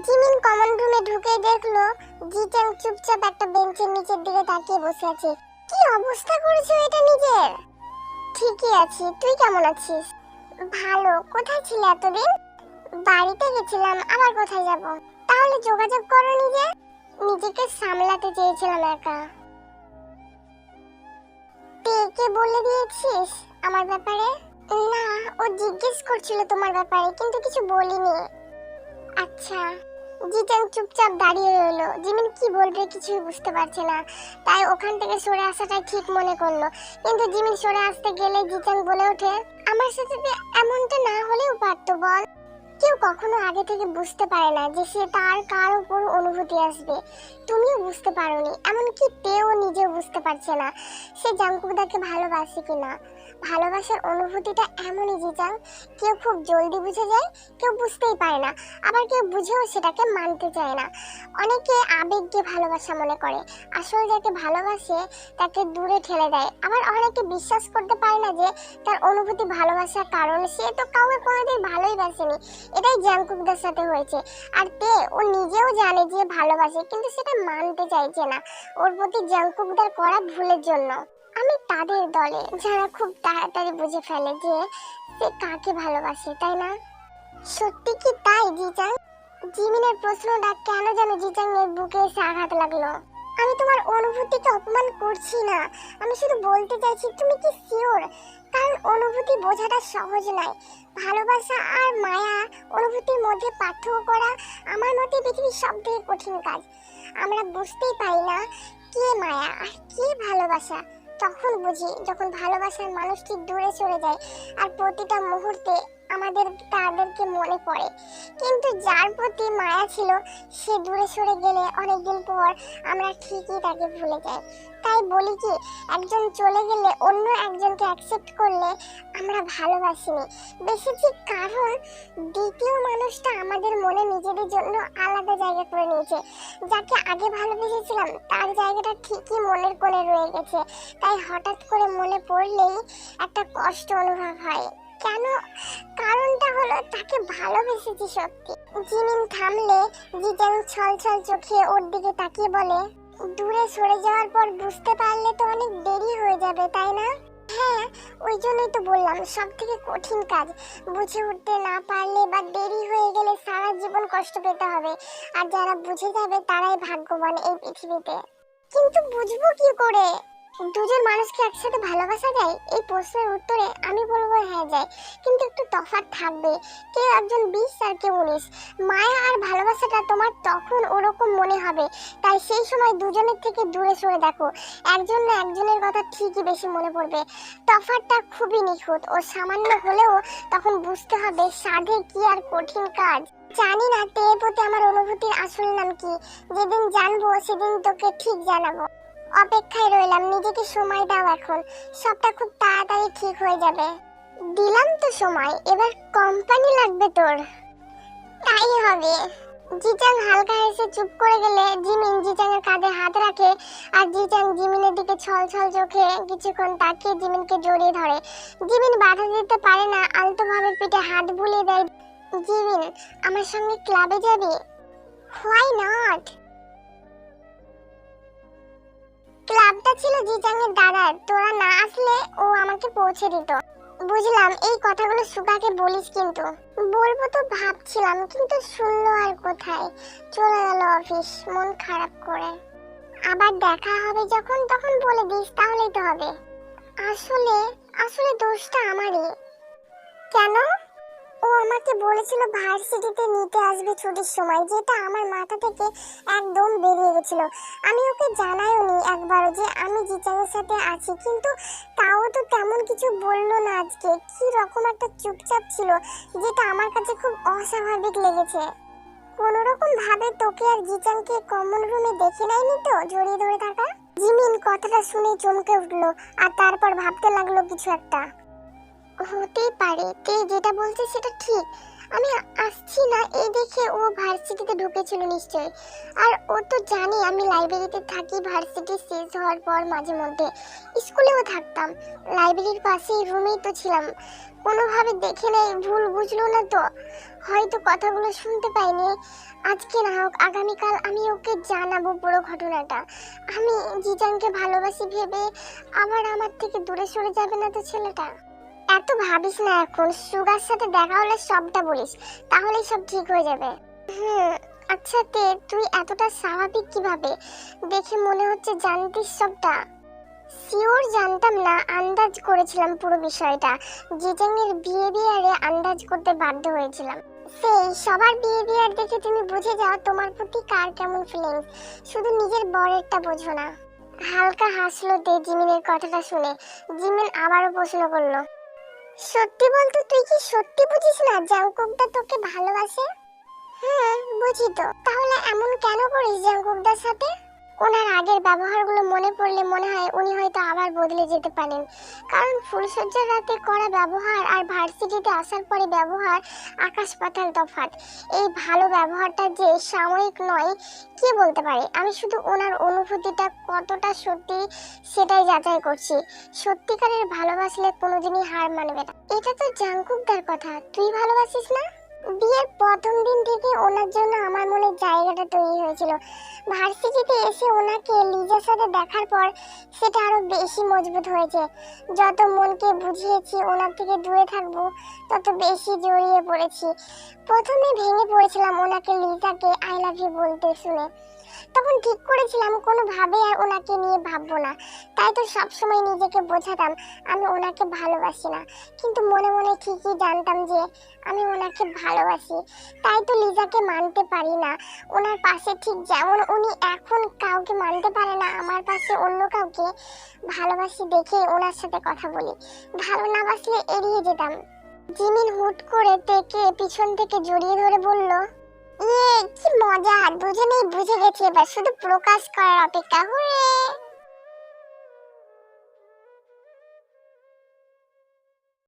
Jimin common রুমে ঢুকে দেখলো জিচাং চুপচাপ একটা বেঞ্চের নিচের দিকে তাকিয়ে বসে আছে। কি অবস্থা করেছো এটা নিজের? ঠিকই আছি, তুই কেমন আছিস? ভালো। কোথায় ছিলে এতদিন? বাড়িতে গেছিলাম, আবার কোথায় যাব? তাহলে যোগাযোগ করো নিজেকে সামলাতে চেয়েছিলাম একা। কে বলে দিয়েছিস আমার ব্যাপারে? না, ও জিজ্ঞেস করছিল তোমার ব্যাপারে, কিন্তু কিছু বলিনি। আচ্ছা। জিচাং চুপচাপ দাঁড়িয়ে রইল। জিমিন কি বলবে কিছুই বুঝতে পারছে না, তাই ওখান থেকে সরে আসাটাই ঠিক মনে করলো। কিন্তু জিমিন সরে আসতে গেলে জিচাং বলে ওঠে, আমার সাথে এমনটা না হলেও পারতো বল। কেউ কখনো আগে থেকে বুঝতে পারে না যে সে তার কার উপর অনুভূতি আসবে। তুমিও বুঝতে পারোনি, এমনকি তেও নিজেও বুঝতে পারছে না সে জাংকুকদাকে ভালোবাসে কিনা। ভালোবাসার অনুভূতিটা এমনই জিজাং, কেউ খুব জলদি বুঝে যায়, কেউ বুঝতেই পারে না, আবার কেউ বুঝেও সেটাকে মানতে চায় না। অনেকে আবেগকে ভালোবাসা মনে করে, আসলে যাকে ভালোবাসে তাকে দূরে ঠেলে দেয়। আবার অনেকে বিশ্বাস করতে পারে না যে তার অনুভূতি ভালোবাসার কারণ সে তো কাউকে কোনোদিন ভালোই বাসেনি। এটাই জাংকুকদার সাথে হয়েছে। আর তে ও নিজেও জানে যে ভালোবাসে, কিন্তু সেটা মানতে চাইছে না ওর প্রতি জাংকুকদার করা ভুলের জন্য। আমি তাদের দলে যারা খুব তাড়াতাড়ি বুঝে ফেলে যে সে কাকে ভালোবাসে, তাই না? সত্যি কি তাই জিজাং? জিমিনের প্রশ্নটা কেন যেন জিজাং এর বুকে এসে আঘাত লাগলো। আমি তোমার অনুভূতিকে অপমান করছি না, আমি শুধু বলতে চাইছি তুমি কি শিওর? কারণ অনুভূতি বোঝাটা সহজ নয়। ভালোবাসা আর মায়া অনুভূতির মধ্যে পার্থক্য করা আমার মতে পৃথিবীর সবথেকে কঠিন কাজ। আমরা বুঝতেই পারি না কে মায়া আর কে ভালোবাসা। তখন বুঝি যখন ভালোবাসার মানুষটি দূরে চলে যায় আর প্রতিটা মুহূর্তে আমাদের তাদেরকে মনে পড়ে। কিন্তু যার প্রতি মায়া ছিল সে দূরে সরে গেলে অনেকদিন পর আমরা ঠিকই তাকে ভুলে যাই। তাই বলি কি, একজন চলে গেলে অন্য একজনকে অ্যাকসেপ্ট করলে আমরা ভালোবাসিনি, বেশিছি। কারণ দ্বিতীয় মানুষটা আমাদের মনে নিজেদের জন্য আলাদা জায়গা করে নিয়েছে। যাকে আগে ভালোবেসেছিলাম তার জায়গাটা ঠিকই মনের কোণে রয়ে গেছে। তাই হঠাৎ করে মনে পড়লেই একটা কষ্ট অনুভব হয়। কেন? কারণটা হলো তাকে ভালোবেসেছি সত্যি। জিমিন থামলে জিজাং ছলছল চোখে ওর দিকে তাকিয়ে বলে, দূরে সরে যাওয়ার পর বুঝতে পারলে তো অনেক দেরি হয়ে যাবে, তাই না? হ্যাঁ, ওই জন্যই তো বললাম সব থেকে কঠিন কাজ। বুঝে উঠতে না পারলে বা দেরি হয়ে গেলে সারা জীবন কষ্ট পেতে হবে। আর যারা বুঝে যাবে তারাই ভাগ্যবান এই পৃথিবীতে। কিন্তু বুঝবো কি করে দুজন মানুষকে একসাথে ভালোবাসা যায়? এই প্রশ্নের উত্তরে আমি বলবো হ্যাঁ যায়, কিন্তু একটু তফাৎ থাকবে। কেউ একজন 20 আর কেউ 19। মায়া আর ভালোবাসাটা তোমার তখন ওরকম মনে হবে, তাই সেই সময় দুজনের থেকে দূরে সরে দেখো। একজন না একজনের কথা ঠিকই বেশি মনে পড়বে। তফাৎটা খুবই নিখুঁত ও সামান্য হলেও তখন বুঝতে হবে সাধে কি আর কঠিন কাজ। জানি না তোর প্রতি আমার অনুভূতির আসল নাম কি, যেদিন জানবো সেদিন তোকে ঠিক জানাবো। অপেক্ষায় রইলাম, নিজেকে সময় দাও, এখন সবটা খুব তাড়াতাড়ি ঠিক হয়ে যাবে। দিলাম তো সময়, এবার কোম্পানি লাগবে তোর। তাই হবে। জিচাং হালকা হেসে চুপ করে গেলে জিমিন জিচাং এর কাঁধে হাত রাখে আর জিচাং জিমিনের দিকে ছলছল চোখে কিছুক্ষণ তাকিয়ে জিমিনকে জড়িয়ে ধরে। জিমিন বাধা দিতে পারে না, আলতোভাবে পিঠে হাত বুলিয়ে দেয়। জিমিন, আমার সঙ্গে ক্লাবে যাবি? Why not? ক্লাবটা ছিল জিচাং এর দাদার, তোরা না আসলে ও আমাকে পৌঁছে দিত। বুঝলাম, এই কথাগুলো সুগাকে বলিস কিন্তু। বলবো তো ভাবছিলাম, কিন্তু শুনলো আর কোথায়। চলে গেল অফিস মন খারাপ করে। আবার দেখা হবে যখন তখন বলে দিস, তাহলেই তো হবে। আসলে আসলে দোষটা আমারই। কেন? ও আমাকে বলেছিল ভার্সিটিতে নিতে আসবে ছুটির সময়, যেটা আমার মাথা থেকে একদম বেরিয়ে গেছিল। আমি ওকে জানাইওনি একবারও যে আমি জিচাংয়ের সাথে আছি, কিন্তু তাও তো তেমন কিছু বললো না আজকে। কি রকম একটা চুপচাপ ছিল, যেটা আমার কাছে খুব অস্বাভাবিক লেগেছে। কোনো রকম ভাবে তোকে আর জিচাংকে কমন রুমে দেখে নাইনি তো জড়িয়ে ধরে থাকা? জিমিন কথাটা শুনে চমকে উঠলো আর তারপর ভাবতে লাগলো কিছু একটা। হতেই পারে, তে যেটা বলছে সেটা ঠিক। আমি আসছি না এই দেখে ও ভার্সিটিতে ঢুকেছিল নিশ্চয়ই। আর ও তো জানি আমি লাইব্রেরিতে থাকি, ভার্সিটি শেষ হওয়ার পর মাঝে মধ্যে। স্কুলেও থাকতাম, লাইব্রেরির পাশেই রুমেই তো ছিলাম। কোনোভাবে দেখে নেই, ভুল বুঝলো না তো, হয়তো কথাগুলো শুনতে পাইনি। আজকে না হোক আগামীকাল আমি ওকে জানাবো পুরো ঘটনাটা। আমি জিজানকে ভালোবাসি ভেবে আবার আমার থেকে দূরে সরে যাবে না তো ছেলেটা। এত ভাবিস না এখন, সুগার সাথে দেখা হলে সবটা বলিস, তাহলেই সব ঠিক হয়ে যাবে। আচ্ছা তুই এতটা স্বাভাবিক কিভাবে? দেখে মনে হচ্ছে জানতিস সবটা। শিওর জানতাম না, আন্দাজ করেছিলাম পুরো বিষয়টা। জিজাংয়ের বিহেভিয়ারে আন্দাজ করতে বাধ্য হয়েছিলাম। সেই সবার বিহেভিয়ার দেখে তুমি বুঝে যাও তোমার প্রতি কার কেমন ফিলিংস, শুধু নিজের বরেরটা বোঝো না। হালকা হাসলো জিমিনের কথাটা শুনে। জিমিন আবারও প্রশ্ন করলো, সত্যি বলতো তুই কি সত্যি বুঝিস না জাংকুকদা তোকে ভালোবাসে? বুঝি তো। তাহলে এমন কেন করিস জাংকুকদার সাথে? ওনার আগের ব্যবহারগুলো মনে পড়লে মনে হয় উনি হয়তো আবার বদলে যেতে পারেন। কারণ ফুলসজ্জার রাতে করা ব্যবহার আর ভার্সিটিতে আসার পরে ব্যবহার আকাশ পাতাল তফাৎ। এই ভালো ব্যবহারটা যে সাময়িক নয় কে বলতে পারে। আমি শুধু ওনার অনুভূতিটা কতটা সত্যি সেটাই যাচাই করছি। সত্যিকারের ভালোবাসলে কোনোদিনই হার মানবে না। এটা তো জাংকুকদার কথা, তুই ভালোবাসিস না? বিয়ের প্রথম দিন থেকে ওনার জন্য আমার মনে জায়গাটা তৈরি হয়েছিল। ভার্সিটিতে এসে ওনাকে লিজার সাথে দেখার পর সেটা আরো বেশি মজবুত হয়েছে। যত মনকে বুঝিয়েছি ওনার থেকে দূরে থাকবো, তত বেশি জড়িয়ে পড়েছি। প্রথমে ভেঙে পড়েছিলাম ওনাকে লিজাকে আই লাভ ইউ বলতে শুনে। তখন ঠিক করেছিলাম কোনোভাবে আর ওনাকে নিয়ে ভাববো না। তাই তো সবসময় নিজেকে বোঝাতাম আমি ওনাকে ভালোবাসি না, কিন্তু মনে মনে ঠিকই জানতাম যে আমি ওনাকে ভালোবাসি। তাই তো লিজাকে মানতে পারি না ওনার পাশে, ঠিক যেমন উনি এখন কাউকে মানতে পারে না আমার পাশে অন্য কাউকে। ভালোবাসি দেখে ওনার সাথে কথা বলি, ভালো না বাসলে এড়িয়ে যেতাম। জিমিন হুট করে তেকে পিছন থেকে জড়িয়ে ধরে বলল, কি মজা, দুজনেই বুঝে গেছে, এবার শুধু প্রকাশ করার অপেক্ষা। হুরে!